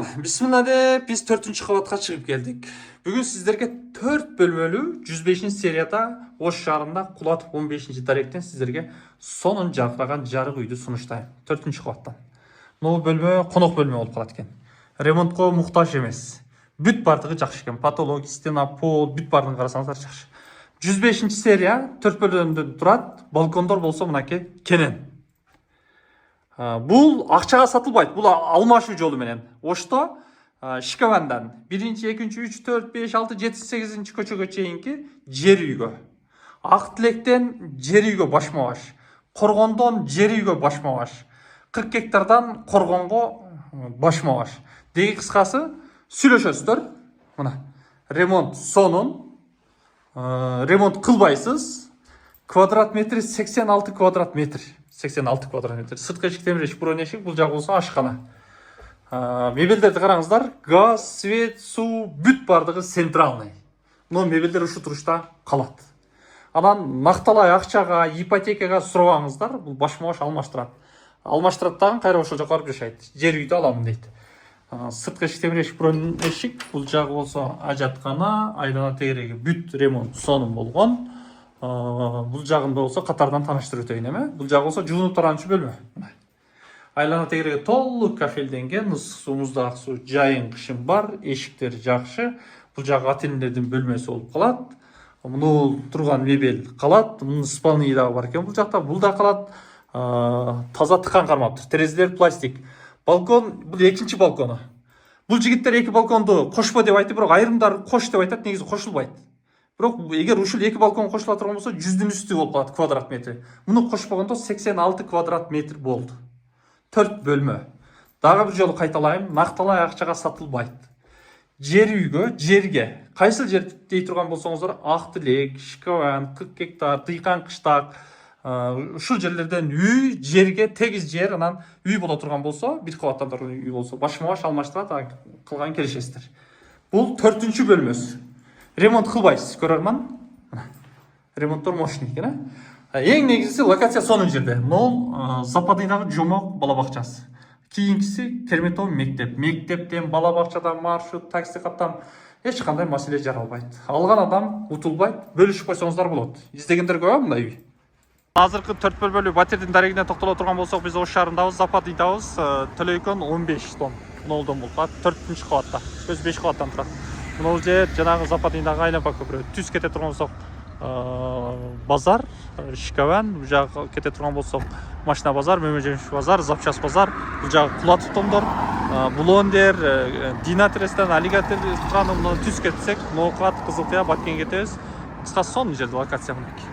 Bismillah деп biz 4-cü qavatqa çıkıp geldik. Bugün sizlerge 4 bölmölü 105-ci seriyada Oş şarında Kulatov 15-ci darekten sizlerge sonun jarqıragan jarık uydu sunuştayım. 4-cü qavattan. Bu bölme konok bölme olup kalat eken. Remontqa muhtaç emes. Бүт бардығы жақшы екен. Потолок, стена, пол, бүт бардығын қарасаңыздар жақсы. 105-ci серия 4 бөлмеден тұрады. Балкондар болса мынаке кенен. Бұл ақшаға сатылбайды. Бұл алмашу жолы менен. Ошто Шикавандан 1-ci, 2-ci, 3, 4, 5, 6, 7, 8-ci көчөгө чейинки жер үйгө. Ак Тилектен жер үйгө башма-баш. Коргондон жер үйгө башма-баш. 40 гектардан Коргонго башма-баш. Деги кыскасы сүйлөшөсүздөр. Мына ремонт сонун. Ремонт кылбайсыз. Квадрат метри 86 квадрат метр. 86 квадрат метр. Сырткы эшик, темир эшик, бурон эшик, бул жагы болсо ашкана. Мебелдерди караңыздар. Газ, свет, суу бүт бардыгы центральный. Но мебелдер ушу турушта калат. Анан накталай акчага, ипотекага сурабаңыздар. Бул башма-баш алмаштырат. Алмаштырат дагы кайра ошол жака барып жашайт. Жер үйдү аламын дейт. Сырткы эшик, темир эшик, бурон эшик, бул жагы болсо ажаткана, айлана тегереги бүт ремонт сонун болгон. Бул жагында болсо катардан тааныштырып өтөйүн эме. Бул жагы болсо жуунуп турганчы бөлмө. Айлана тегереги толук кафелденген, ысык суу, муздак суу, жайын кышын бар, эшиктер жакшы. Бул жагы ата-энелердин бөлмөсү болуп калат. Муну турган мебель калат, мунун спальный дагы бар экен. Бул жакта бул да калат. Таза тыкан кармаптыр. Терезелер пластик. Балкон, бул экинчи балкону. Бул жигиттер эки балконду кошпо деп айтты, бирок айрымдар кош деп айтат, негизи кошулбайт. Бирок эгер ушул эки балкон кошула турган болсо 100дүн үстү болуп калат квадрат метр. Муну кошпогондо 86 квадрат метр болду. 4 бөлмө. Дагы бир жолу кайталайм, накталай акчага сатылбайт. Жер үйгө, жерге. Кайсыл жер дей турган болсоңуздар, Ак Тилек, Шикаван, 40 гектар, Тыйкан Кыштак, ушул жерлерден үй, жерге тегиз жер, анан үй боло турган болсо, бир кабаттан турган үй болсо, башма-баш алмаштырат, кылган келишесиздер. Бул 4-чү бөлмөсү. Ремонт кылбайсыз, көрөрман. Ремонттор мощный экен, Эң негизгиси локация сонун жерде. Нол Западныйдагы жомок бала бакчасы. Кийинкиси Терметов мектеп. Мектептен, бала бакчадан, маршрут, такси каттан эч кандай маселе жаралбайт. Алган адам утулбайт, бөлүшүп койсоңуздар болот. Издегендер көп мындай үй. Азыркы 4 бөлмөлүү батирдин дарегине токтоло турган болсок, биз Ош шаарындабыз, Западныйдабыз, Төлөйкөн 15 том. Нолдон болот, 4-чү кабатта. Өзү 5 кабаттан турат. Бул жер жанагы Западныйдагы айланпа көпүрө. Түз кете турган болсок, базар, Шикаван, бул жагы кете турган болсок, машина базар, Мөмөжемиш базар, Запчас базар, бул жагы Кулатов томдор, Булондер, Динат ресторан, Аллигатор рестораны, түз кетсек, Ноокат, Кызыл Кыя, Баткен кетебиз. Кыскасы сонун жерде локация мынакей.